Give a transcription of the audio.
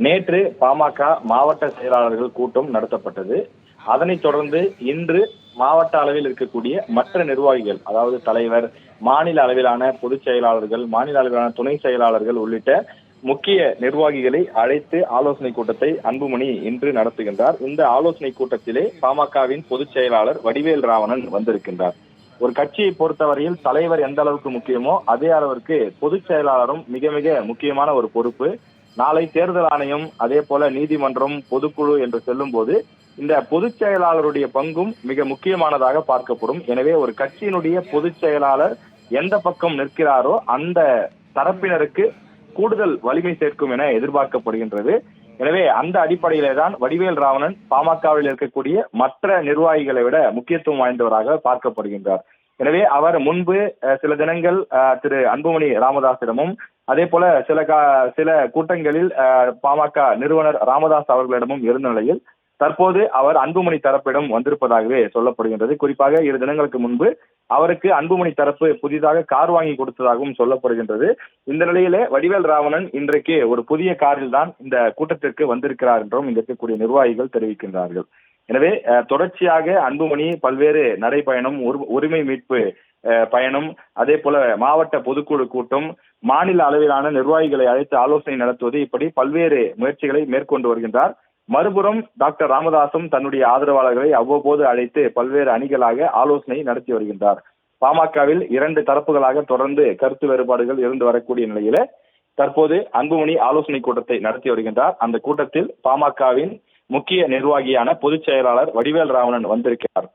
நேற்று பாமக மாவட்ட செயலாளர்கள் கூட்டம் நடத்தப்பட்டது. அதனைத் தொடர்ந்து இன்று மாவட்ட அளவில் இருக்கக்கூடிய மற்ற நிர்வாகிகள், அதாவது தலைவர், மாநில அளவிலான பொதுச் செயலாளர்கள், மாநில அளவிலான துணை செயலாளர்கள் உள்ளிட்ட முக்கிய நிர்வாகிகளை அழைத்து ஆலோசனை கூட்டத்தை அன்புமணி இன்று நடத்துகின்றார். இந்த ஆலோசனை கூட்டத்திலே பாமகவின் பொதுச் செயலாளர் வடிவேல் ராவணன் வந்திருக்கின்றார். ஒரு கட்சியை பொறுத்தவரையில் தலைவர் எந்த அளவுக்கு முக்கியமோ அதே அளவிற்கு பொதுச் செயலாளரும் மிக மிக முக்கியமான ஒரு பொறுப்பு. நாளை தேர்தல் ஆணையம், அதே போல நீதிமன்றம், பொதுக்குழு என்று செல்லும் போது இந்த பொதுச் செயலாளருடைய பங்கும் மிக முக்கியமானதாக பார்க்கப்படும். எனவே ஒரு கட்சியினுடைய பொதுச் செயலாளர் எந்த பக்கம் நிற்கிறாரோ அந்த தரப்பினருக்கு கூடுதல் வலிமை சேர்க்கும் என எதிர்பார்க்கப்படுகின்றது. எனவே அந்த அடிப்படையிலே தான் வடிவேல் ராவணன் பாமகவில் இருக்கக்கூடிய மற்ற நிர்வாகிகளை விட முக்கியத்துவம் வாய்ந்தவராக பார்க்கப்படுகின்றார். எனவே அவர் முன்பு சில தினங்கள் திரு அன்புமணி ராமதாசிடமும், அதே போல சில கூட்டங்களில் பாமக நிறுவனர் ராமதாஸ் அவர்களிடமும் இருந்த நிலையில் தற்போது அவர் அன்புமணி தரப்பிடம் வந்திருப்பதாகவே சொல்லப்படுகின்றது. குறிப்பாக 2 தினங்களுக்கு முன்பு அவருக்கு அன்புமணி தரப்பு புதிதாக கார் வாங்கி கொடுத்ததாகவும் சொல்லப்படுகின்றது. இந்த நிலையிலே வடிவேல் ராவணன் இன்றைக்கு ஒரு புதிய காரில் தான் இந்த கூட்டத்திற்கு வந்திருக்கிறார் என்றும் இங்க இருக்கக்கூடிய நிர்வாகிகள் தெரிவிக்கின்றார்கள். எனவே தொடர்ச்சியாக அன்புமணி பல்வேறு நடைபயணம், உரிமை மீட்பு பயணம், அதே போல மாவட்ட பொதுக்குழு கூட்டம், மாநில அளவிலான நிர்வாகிகளை அழைத்து ஆலோசனை நடத்துவது, இப்படி பல்வேறு முயற்சிகளை மேற்கொண்டு வருகின்றார். மறுபுறம் டாக்டர் ராமதாசும் தன்னுடைய ஆதரவாளர்களை அவ்வப்போது அழைத்து பல்வேறு அணிகளாக ஆலோசனை நடத்தி வருகின்றார். பாமகவில் 2 தரப்புகளாக தொடர்ந்து கருத்து வேறுபாடுகள் இருந்து வரக்கூடிய நிலையில தற்போது அன்புமணி ஆலோசனை கூட்டத்தை நடத்தி வருகின்றார். அந்த கூட்டத்தில் பாமகவின் முக்கிய நிர்வாகியான பொதுச் செயலாளர் வடிவேல் ராவணன் வந்திருக்கிறார்.